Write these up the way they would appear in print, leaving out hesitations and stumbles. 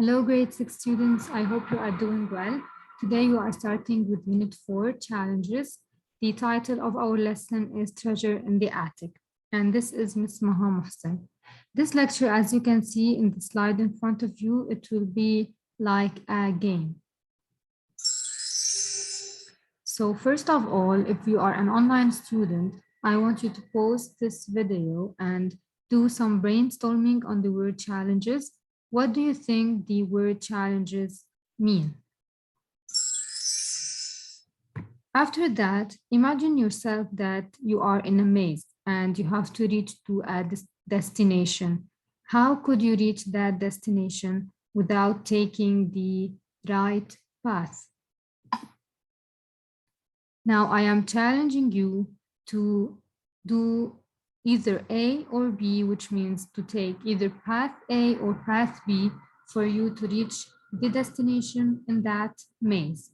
Hello, grade 6 students. I hope you are doing well. Today we are starting with Unit 4, Challenges. The title of our lesson is Treasure in the Attic, and this is Miss Maha Mohsen. This lecture, as you can see in the slide in front of you, it will be like a game. So first of all, if you are an online student, I want you to pause this video and do some brainstorming on the word challenges. What do you think the word challenges mean? After that, imagine yourself that you are in a maze and you have to reach to a destination. How could you reach that destination without taking the right path? Now I am challenging you to do either A or B, which means to take either path A or path B for you to reach the destination in that maze.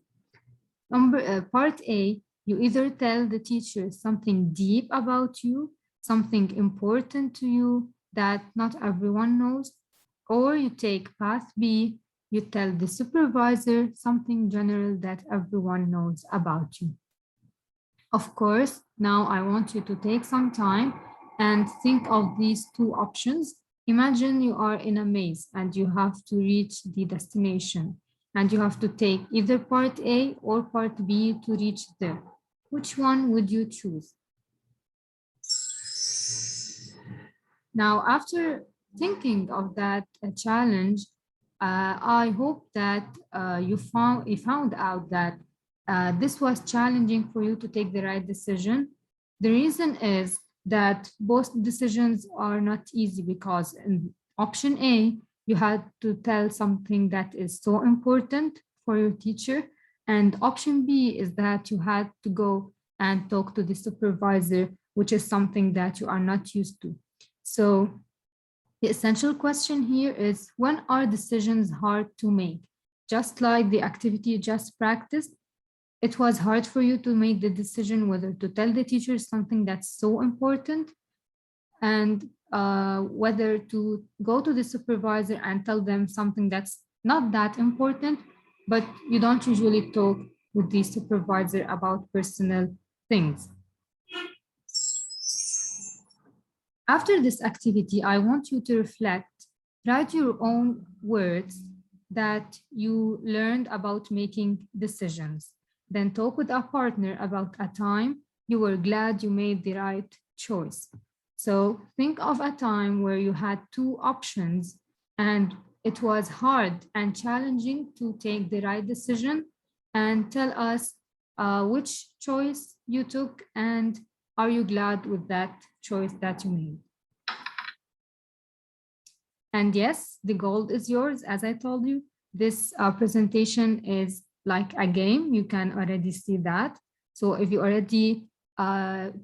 Part A, you either tell the teacher something deep about you, something important to you that not everyone knows, or you take path B, you tell the supervisor something general that everyone knows about you. Of course, now I want you to take some time and think of these two options. Imagine you are in a maze and you have to reach the destination and you have to take either part A or part B to reach there. Which one would you choose? Now, after thinking of that challenge, I hope that you found out that this was challenging for you to take the right decision. The reason is that both decisions are not easy because in option A, you had to tell something that is so important for your teacher. And option B is that you had to go and talk to the supervisor, which is something that you are not used to. So the essential question here is, when are decisions hard to make? Just like the activity you just practiced, it was hard for you to make the decision whether to tell the teacher something that's so important and whether to go to the supervisor and tell them something that's not that important, but you don't usually talk with the supervisor about personal things. After this activity, I want you to reflect, write your own words that you learned about making decisions. Then talk with a partner about a time you were glad you made the right choice. So think of a time where you had two options and it was hard and challenging to take the right decision, and tell us which choice you took and are you glad with that choice that you made? And yes, the gold is yours. As I told you, this presentation is like a game. You can already see that. So if you already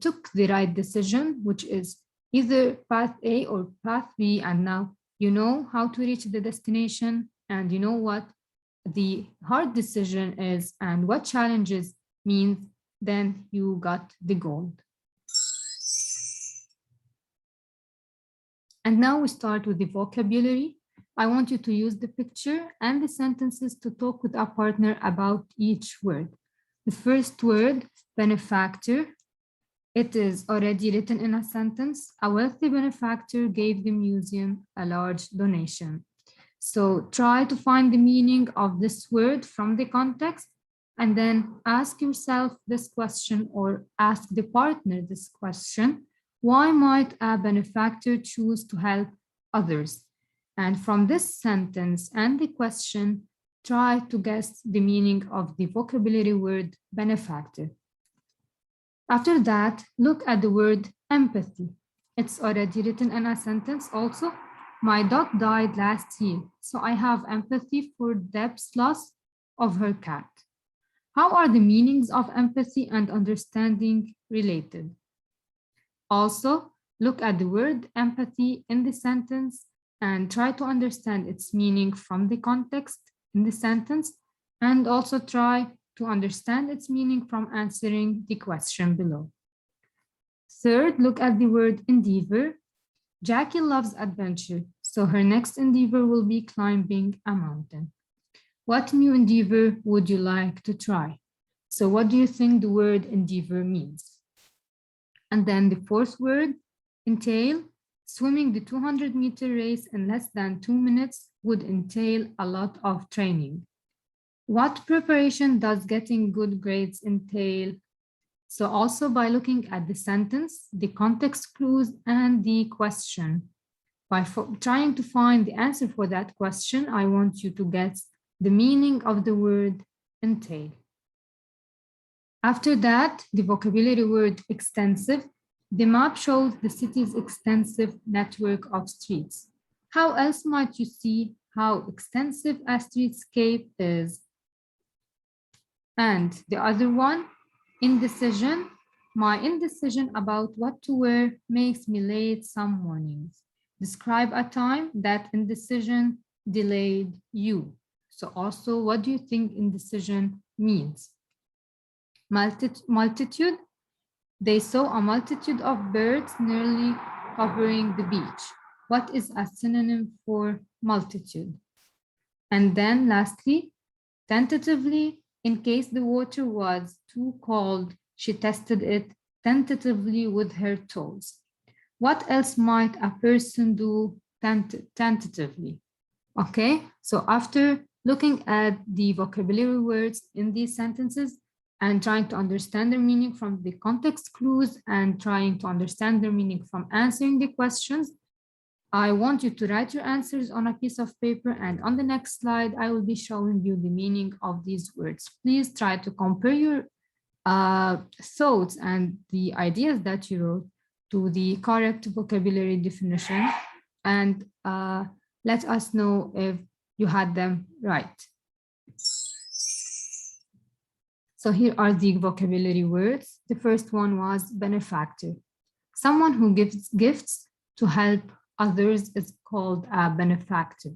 took the right decision, which is either path A or path B, and now you know how to reach the destination and you know what the hard decision is and what challenges means, then you got the gold. And now we start with the vocabulary. I want you to use the picture and the sentences to talk with a partner about each word. The first word, benefactor. It is already written in a sentence. A wealthy benefactor gave the museum a large donation. So try to find the meaning of this word from the context and then ask yourself this question or ask the partner this question. Why might a benefactor choose to help others? And from this sentence and the question, try to guess the meaning of the vocabulary word benefactor. After that, look at the word empathy. It's already written in a sentence also. My dog died last year, so I have empathy for Deb's loss of her cat. How are the meanings of empathy and understanding related? Also, look at the word empathy in the sentence and try to understand its meaning from the context in the sentence, and also try to understand its meaning from answering the question below. Third, look at the word endeavor. Jackie loves adventure, So her next endeavor will be climbing a mountain. What new endeavor would you like to try? So what do you think the word endeavor means? And then the fourth word, entail, swimming the 200-meter race in less than 2 minutes would entail a lot of training. What preparation does getting good grades entail? So also by looking at the sentence, the context clues, and the question. By trying to find the answer for that question, I want you to guess the meaning of the word entail. After that, the vocabulary word extensive. The map shows the city's extensive network of streets. How else might you see how extensive a streetscape is? And the other one, indecision. My indecision about what to wear makes me late some mornings. Describe a time that indecision delayed you. So also, what do you think indecision means? Multitude. They saw a multitude of birds nearly covering the beach. What is a synonym for multitude? And then lastly, tentatively, in case the water was too cold, she tested it tentatively with her toes. What else might a person do tentatively? Okay, so after looking at the vocabulary words in these sentences and trying to understand their meaning from the context clues and trying to understand their meaning from answering the questions, I want you to write your answers on a piece of paper, and on the next slide, I will be showing you the meaning of these words. Please try to compare your thoughts and the ideas that you wrote to the correct vocabulary definition, and let us know if you had them right. So here are the vocabulary words. The first one was benefactor. Someone who gives gifts to help others is called a benefactor.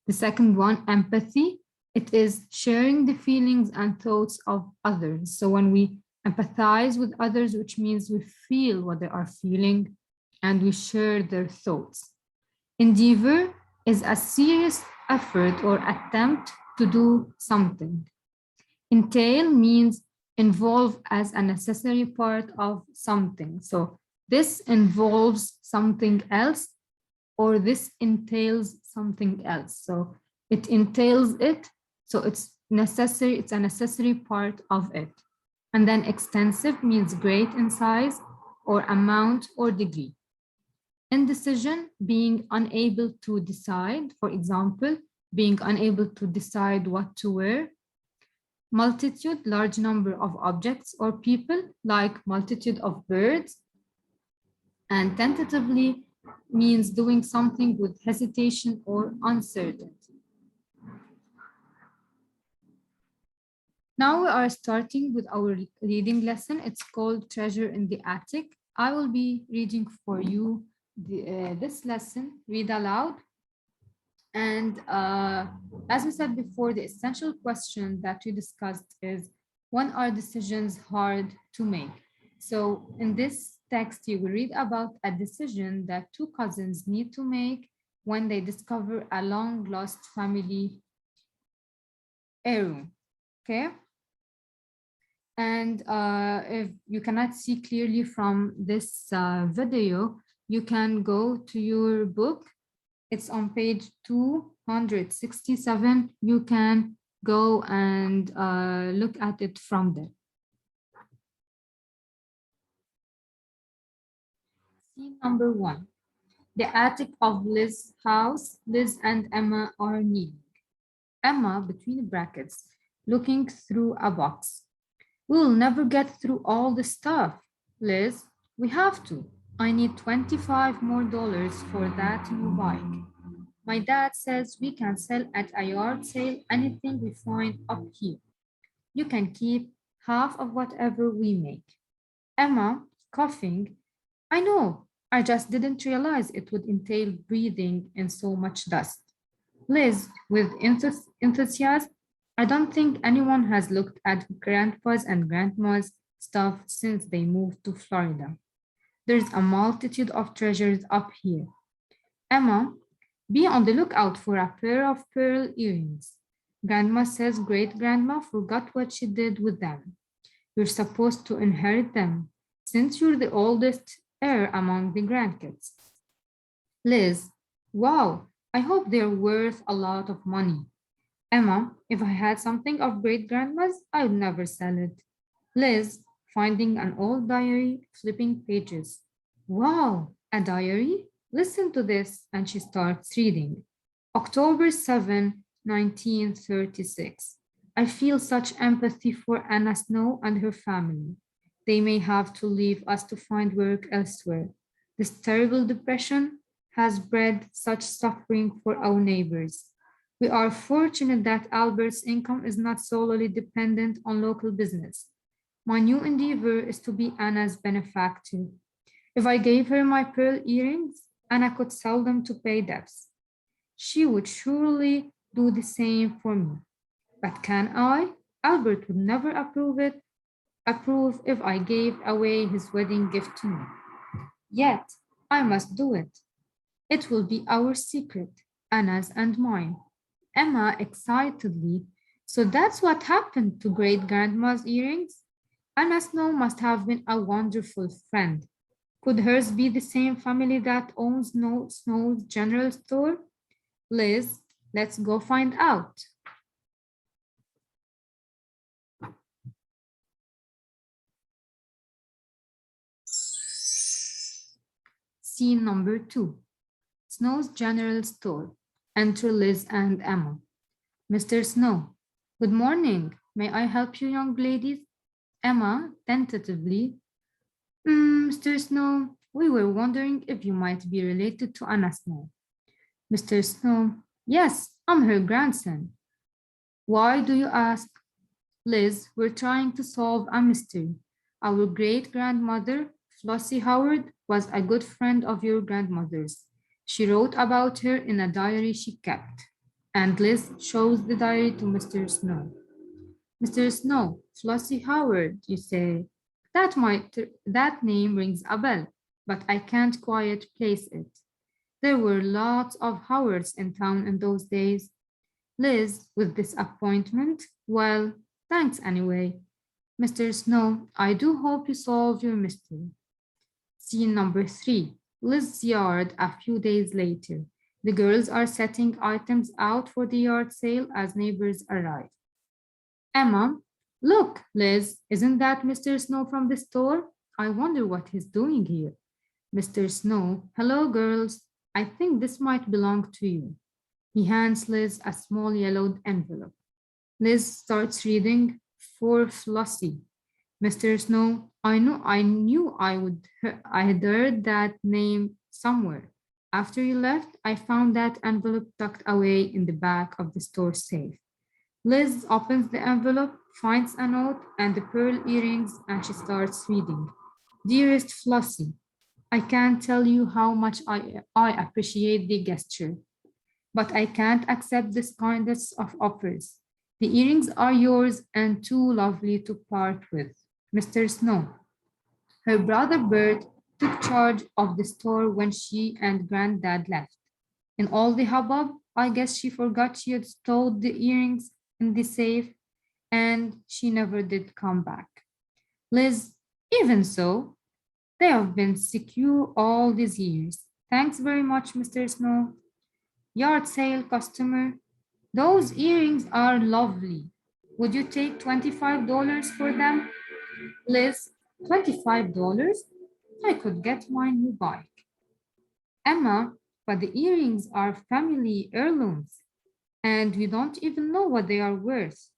The second one, empathy. It is sharing the feelings and thoughts of others. So when we empathize with others, which means we feel what they are feeling and we share their thoughts. Endeavor is a serious effort or attempt to do something. Entail means involve as a necessary part of something. So this involves something else, or this entails something else. So it entails it, so it's necessary, it's a necessary part of it. And then extensive means great in size or amount or degree. Indecision, being unable to decide, for example, being unable to decide what to wear. Multitude, large number of objects or people, like multitude of birds. And tentatively means doing something with hesitation or uncertainty. Now we are starting with our reading lesson. It's called Treasure in the Attic. I will be reading for you this lesson, read aloud. And as we said before, the essential question that we discussed is, when are decisions hard to make? So in this text, you will read about a decision that two cousins need to make when they discover a long lost family heirloom, okay? And if you cannot see clearly from this video, you can go to your book. It's on page 267. You can go and look at it from there. Scene number 1. The attic of Liz's house. Liz and Emma are kneeling. Emma, between brackets, looking through a box. We'll never get through all the stuff. Liz, we have to. I need $25 more for that new bike. My dad says we can sell at a yard sale anything we find up here. You can keep half of whatever we make. Emma, coughing, I know, I just didn't realize it would entail breathing in so much dust. Liz, with enthusiasm, I don't think anyone has looked at grandpa's and grandma's stuff since they moved to Florida. There's a multitude of treasures up here. Emma, Be on the lookout for a pair of pearl earrings. Grandma says great grandma forgot what she did with them. You're supposed to inherit them since you're the oldest heir among the grandkids. Liz, wow, I hope they're worth a lot of money. Emma, if I had something of great grandma's, I would never sell it. Liz, finding an old diary, flipping pages. Wow, a diary? Listen to this, and she starts reading. October 7, 1936. I feel such empathy for Anna Snow and her family. They may have to leave us to find work elsewhere. This terrible depression has bred such suffering for our neighbors. We are fortunate that Albert's income is not solely dependent on local business. My new endeavor is to be Anna's benefactor. If I gave her my pearl earrings, Anna could sell them to pay debts. She would surely do the same for me. But can I? Albert would never approve if I gave away his wedding gift to me. Yet I must do it. It will be our secret, Anna's and mine. Emma excitedly. So that's what happened to great grandma's earrings? Anna Snow must have been a wonderful friend. Could hers be the same family that owns Snow's General Store? Liz, let's go find out. Scene number 2. Snow's General Store. Enter Liz and Emma. Mr. Snow. Good morning. May I help you, young ladies? Emma, tentatively. Mr. Snow, we were wondering if you might be related to Anna Snow. Mr. Snow, yes, I'm her grandson. Why do you ask? Liz, we're trying to solve a mystery. Our great grandmother, Flossie Howard, was a good friend of your grandmother's. She wrote about her in a diary she kept. And Liz shows the diary to Mr. Snow. Mr. Snow, Flossie Howard, you say. That name rings a bell, but I can't quite place it. There were lots of Howards in town in those days. Liz, with disappointment, well, thanks anyway. Mr. Snow, I do hope you solve your mystery. Scene number 3. Liz's yard a few days later. The girls are setting items out for the yard sale as neighbors arrive. Emma, look, Liz, isn't that Mr. Snow from the store? I wonder what he's doing here. Mr. Snow, hello, girls. I think this might belong to you. He hands Liz a small yellowed envelope. Liz starts reading for Flossie. Mr. Snow, I had heard that name somewhere. After you left, I found that envelope tucked away in the back of the store safe. Liz opens the envelope, finds a note and the pearl earrings, and she starts reading. Dearest Flossie, I can't tell you how much I appreciate the gesture, but I can't accept this kindest of offers. The earrings are yours and too lovely to part with. Mr. Snow. Her brother Bert took charge of the store when she and Granddad left. In all the hubbub, I guess she forgot she had stowed the earrings in the safe, and she never did come back. Liz, even so, they have been secure all these years. Thanks very much, Mr. Snow. Yard sale customer. Those earrings are lovely. Would you take $25 for them? Liz, $25? I could get my new bike. Emma, but the earrings are family heirlooms, and we don't even know what they are worth.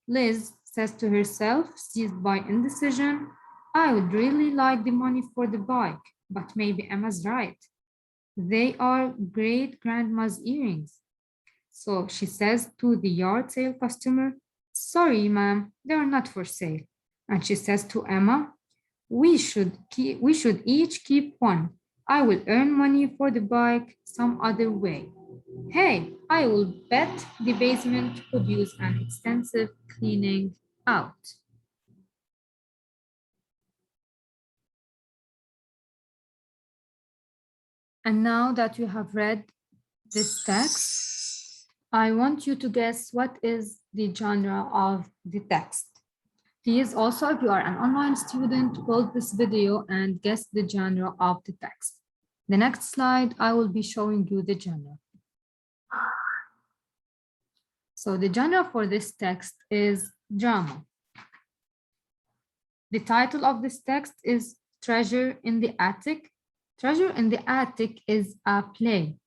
Liz says to herself, seized by indecision, I would really like the money for the bike, but maybe Emma's right. They are great grandma's earrings. So she says to the yard sale customer, sorry, ma'am, they are not for sale. And she says to Emma, we should each keep one. I will earn money for the bike some other way. Hey, I will bet the basement could use an extensive cleaning out. And now that you have read this text, I want you to guess what is the genre of the text. Please also, if you are an online student, pause this video and guess the genre of the text. The next slide, I will be showing you the genre. So the genre for this text is drama. The title of this text is Treasure in the Attic. Treasure in the Attic is a play.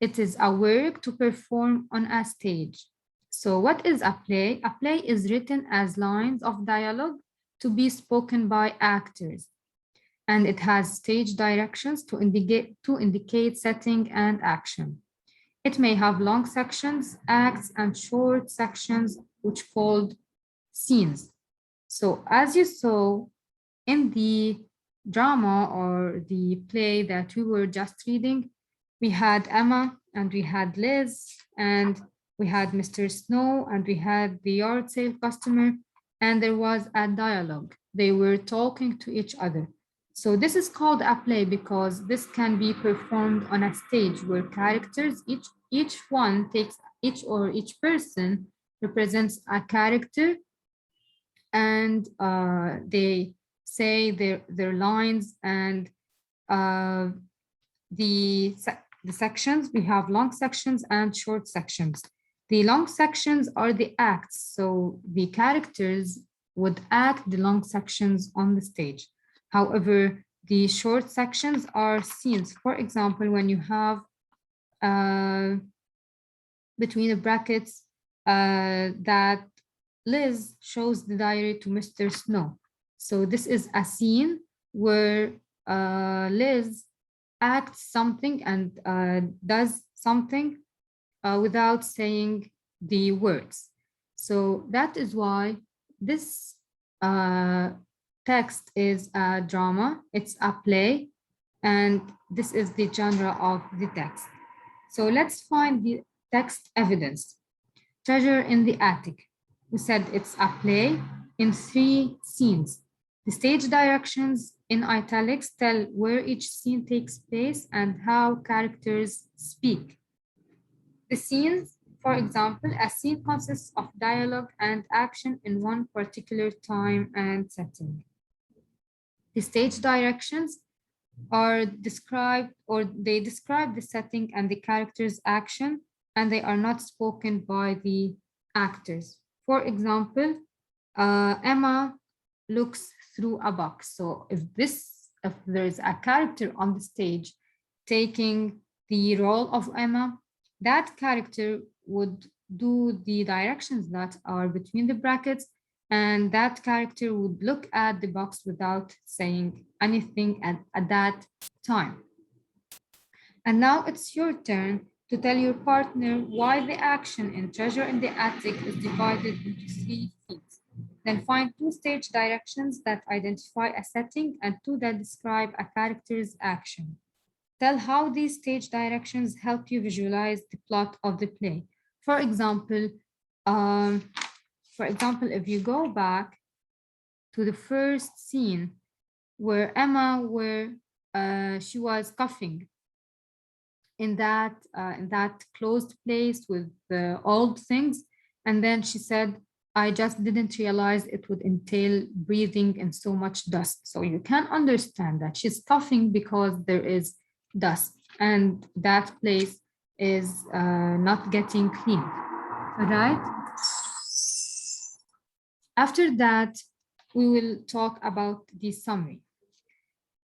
It is a work to perform on a stage. So what is a play? A play is written as lines of dialogue to be spoken by actors. And it has stage directions to indicate setting and action. It may have long sections, acts, and short sections, which called scenes. So as you saw in the drama or the play that we were just reading, we had Emma and we had Liz and we had Mr. Snow and we had the yard sale customer, and there was a dialogue. They were talking to each other. So this is called a play because this can be performed on a stage where characters, each person represents a character, and they say their lines, and the sections, we have long sections and short sections. The long sections are the acts, so the characters would act the long sections on the stage. However, the short sections are scenes. For example, when you have between the brackets that Liz shows the diary to Mr. Snow. So this is a scene where Liz acts something and does something without saying the words. So that is why this text is a drama, it's a play, and this is the genre of the text. So let's find the text evidence. Treasure in the Attic. We said it's a play in 3 scenes. The stage directions in italics tell where each scene takes place and how characters speak. The scenes, for example, a scene consists of dialogue and action in one particular time and setting. The stage directions are described, or they describe the setting and the character's action, and they are not spoken by the actors. For example, Emma looks through a box. So if there's a character on the stage taking the role of Emma, that character would do the directions that are between the brackets, and that character would look at the box without saying anything at that time. And now it's your turn to tell your partner why the action in Treasure in the Attic is divided into 3 scenes. Then find 2 stage directions that identify a setting and 2 that describe a character's action. Tell how these stage directions help you visualize the plot of the play. For example, if you go back to the first scene where Emma, she was coughing in that closed place with the old things, and then she said, I just didn't realize it would entail breathing in so much dust. So you can understand that she's coughing because there is dust and that place is not getting clean. All right. After that, we will talk about the summary.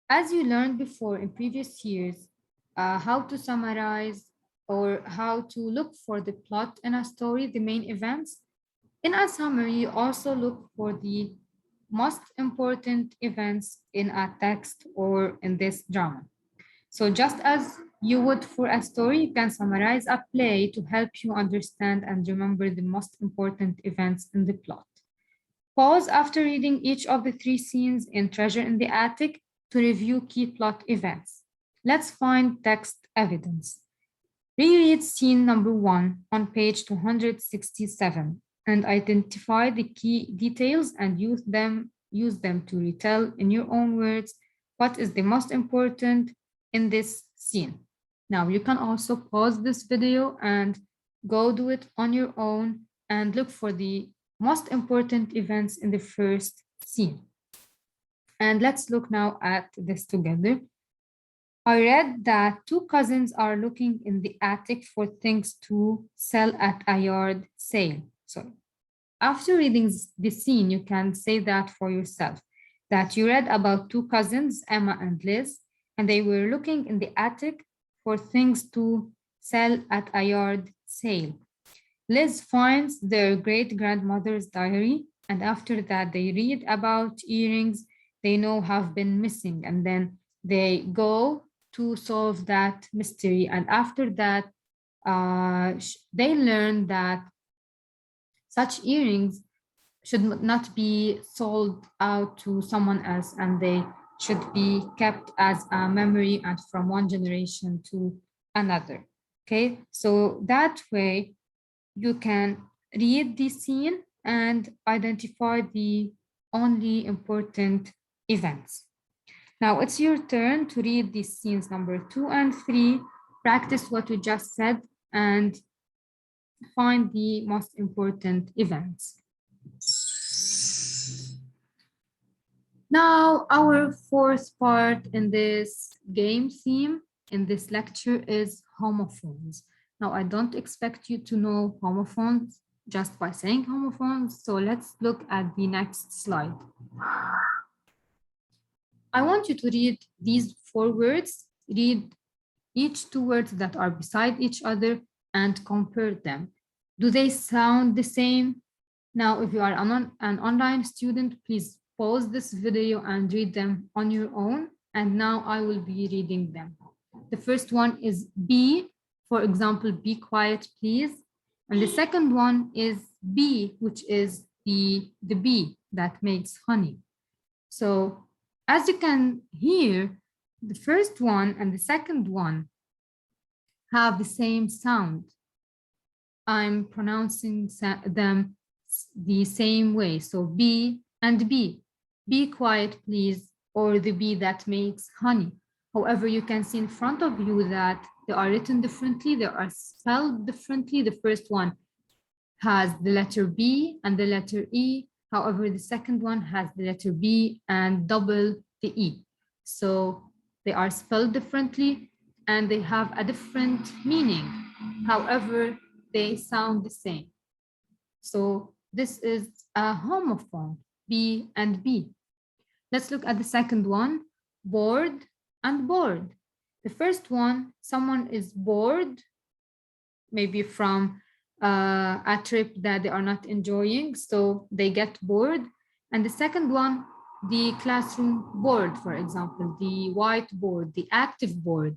As you learned before in previous years, how to summarize or how to look for the plot in a story, the main events. In a summary, you also look for the most important events in a text or in this drama. So just as you would for a story, you can summarize a play to help you understand and remember the most important events in the plot. Pause after reading each of the 3 scenes in Treasure in the Attic to review key plot events. Let's find text evidence. Reread scene number 1 on page 267 and identify the key details and use them to retell in your own words what is the most important in this scene. Now you can also pause this video and go do it on your own and look for the most important events in the first scene. And let's look now at this together. I read that two cousins are looking in the attic for things to sell at a yard sale. So after reading the scene, you can say that for yourself, that you read about two cousins, Emma and Liz, and they were looking in the attic for things to sell at a yard sale. Liz finds their great-grandmother's diary, and after that they read about earrings they know have been missing, and then they go to solve that mystery. And after that, they learn that such earrings should not be sold out to someone else, and they should be kept as a memory and from one generation to another. Okay, so that way you can read the scene and identify the only important events. Now it's your turn to read these scenes number 2 and 3, practice what we just said, and find the most important events. Now, our fourth part in this game theme in this lecture is homophones. Now, I don't expect you to know homophones just by saying homophones, so let's look at the next slide. I want you to read these 4 words, read each 2 words that are beside each other and compare them. Do they sound the same? Now, if you are an online student, please pause this video and read them on your own. And now I will be reading them. The first one is be, for example, be quiet, please. And the second one is bee, which is the bee that makes honey. So as you can hear, the first one and the second one have the same sound. I'm pronouncing them the same way. So be and be. Be quiet, please, or the bee that makes honey. However, you can see in front of you that they are written differently, they are spelled differently. The first one has the letter B and the letter E. However, the second one has the letter B and double the E. So they are spelled differently and they have a different meaning. However, they sound the same. So this is a homophone, B and B. Let's look at the second one, bored and bored. The first one, someone is bored, maybe from a trip that they are not enjoying, so they get bored. And the second one, the classroom board, for example, the whiteboard, the active board.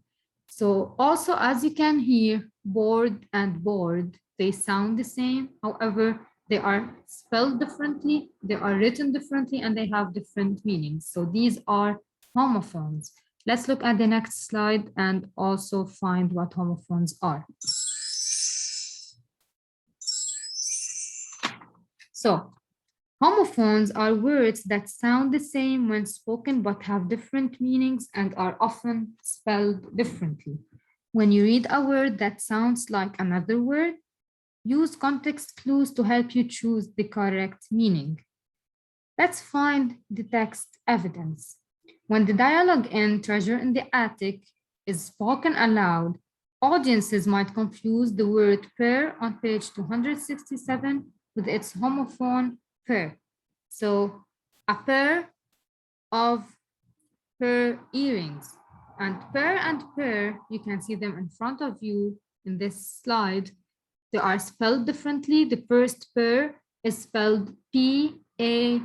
So also, as you can hear, bored and bored, they sound the same. However, they are spelled differently, they are written differently, and they have different meanings. So these are homophones. Let's look at the next slide and also find what homophones are. So homophones are words that sound the same when spoken but have different meanings and are often spelled differently. When you read a word that sounds like another word, use context clues to help you choose the correct meaning. Let's find the text evidence. When the dialogue in Treasure in the Attic is spoken aloud, audiences might confuse the word pair on page 267 with its homophone pair. So a pair of pair earrings, and pair, you can see them in front of you in this slide. They are spelled differently. The first pair is spelled P-A-I-R,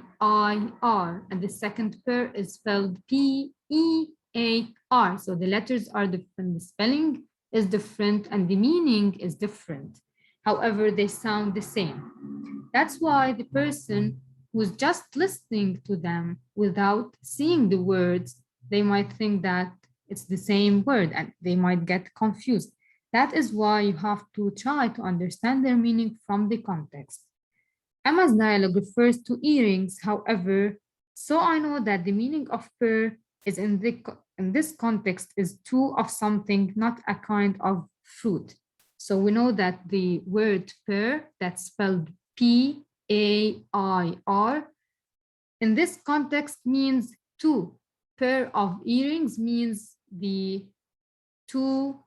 and the second pair is spelled P-E-A-R. So the letters are different, the spelling is different, and the meaning is different. However, they sound the same. That's why the person who's just listening to them without seeing the words, they might think that it's the same word and they might get confused. That is why you have to try to understand their meaning from the context. Emma's dialogue refers to earrings, however, so I know that the meaning of pair is in this context is two of something, not a kind of fruit. So we know that the word pear, that's spelled P-A-I-R, in this context means two. Pair of earrings means the two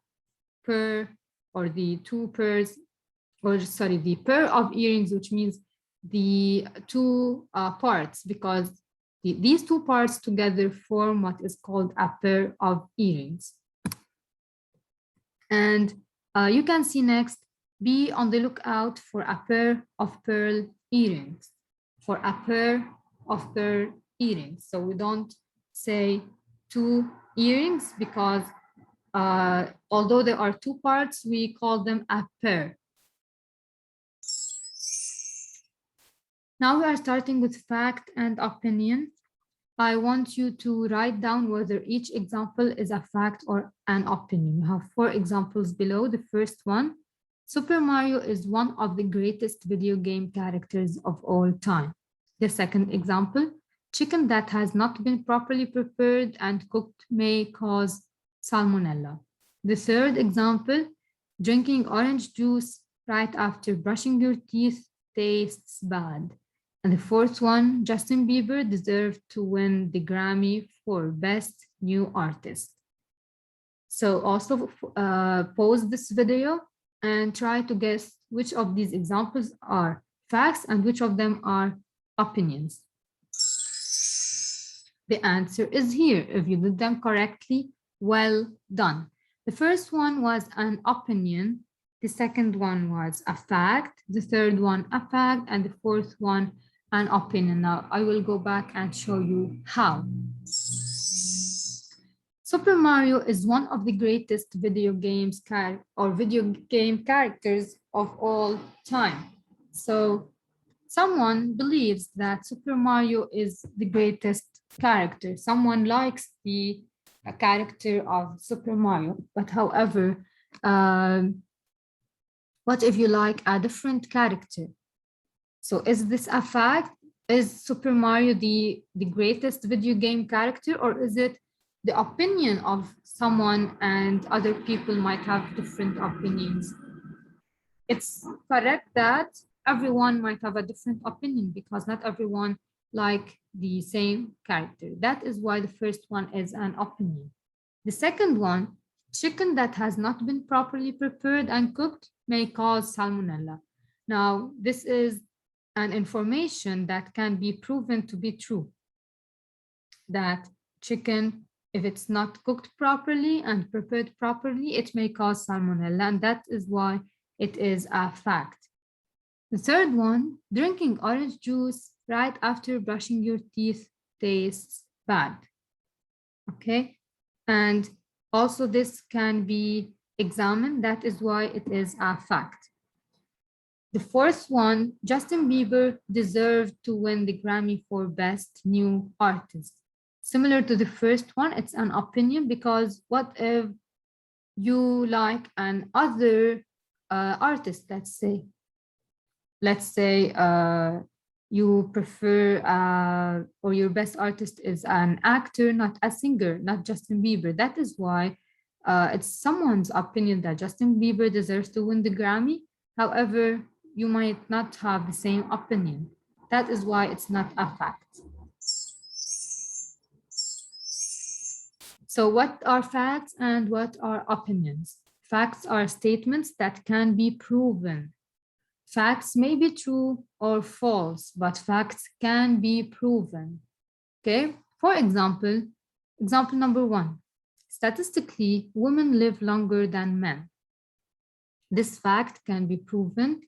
pair, or the two pairs, or sorry, the pair of earrings, which means the two parts, because these two parts together form what is called a pair of earrings. And you can see next, be on the lookout for a pair of pearl earrings, for a pair of pearl earrings. So we don't say two earrings because although there are two parts, we call them a pair. Now we are starting with fact and opinion. I want you to write down whether each example is a fact or an opinion. You have 4 examples below. The first one, Super Mario is one of the greatest video game characters of all time. The second example, chicken that has not been properly prepared and cooked may cause salmonella. The third example, drinking orange juice right after brushing your teeth tastes bad. And the fourth one, Justin Bieber deserved to win the Grammy for Best New Artist. So also pause this video and try to guess which of these examples are facts and which of them are opinions. The answer is here. If you did them correctly, well done. The first one was an opinion. The second one was a fact. The third one, a fact. And the fourth one, an opinion. Now I will go back and show you how. Super Mario is one of the greatest video game characters of all time. So someone believes that Super Mario is the greatest character. Someone likes the character of Super Mario, but however, what if you like a different character? So is this a fact? Is Super Mario the greatest video game character, or is it the opinion of someone and other people might have different opinions? It's correct that everyone might have a different opinion because not everyone like the same character. That is why the first one is an opinion. The second one, chicken that has not been properly prepared and cooked may cause salmonella. Now, this is an information that can be proven to be true, that chicken, if it's not cooked properly and prepared properly, it may cause salmonella, and that is why it is a fact. The third one, drinking orange juice right after brushing your teeth tastes bad. Okay, and also this can be examined, that is why it is a fact. The fourth one, Justin Bieber deserved to win the Grammy for Best New Artist. Similar to the first one, it's an opinion because what if you like an other artist, let's say you prefer or your best artist is an actor, not a singer, not Justin Bieber. That is why it's someone's opinion that Justin Bieber deserves to win the Grammy. However, you might not have the same opinion. That is why it's not a fact. So what are facts and what are opinions? Facts are statements that can be proven. Facts may be true or false, but facts can be proven. Okay, for example, example number 1. Statistically, women live longer than men. This fact can be proven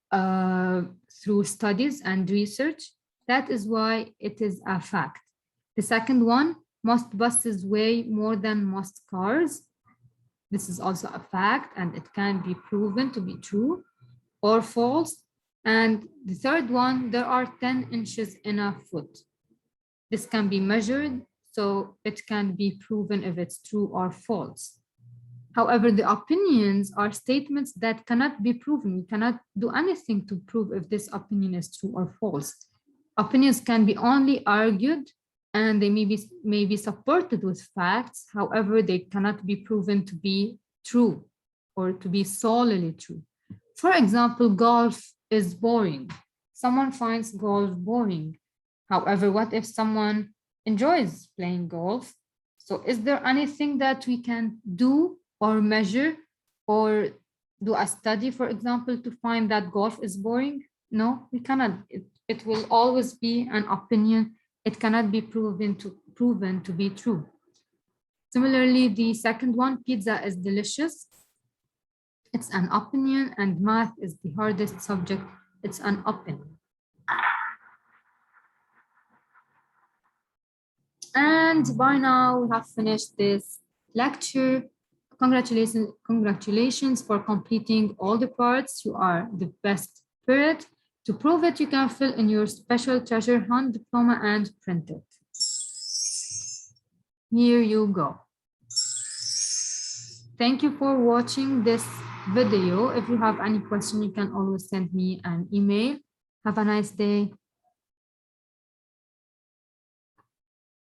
through studies and research. That is why it is a fact. The second one, most buses weigh more than most cars. This is also a fact and it can be proven to be true or false. And the third one, there are 10 inches in a foot. This can be measured, so it can be proven if it's true or false. However, the opinions are statements that cannot be proven. We cannot do anything to prove if this opinion is true or false. Opinions can be only argued and they may be supported with facts. However, they cannot be proven to be true or to be solely true. For example, golf is boring. Someone finds golf boring. However, what if someone enjoys playing golf? So is there anything that we can do or measure or do a study, for example, to find that golf is boring? No, we cannot. It will always be an opinion. It cannot be proven to be true. Similarly, the second one, pizza is delicious. It's an opinion, and math is the hardest subject. It's an opinion. And by now we have finished this lecture. Congratulations for completing all the parts. You are the best spirit. To prove it, you can fill in your special treasure hunt diploma and print it. Here you go. Thank you for watching this video. If you have any question, you can always send me an email. Have a nice day.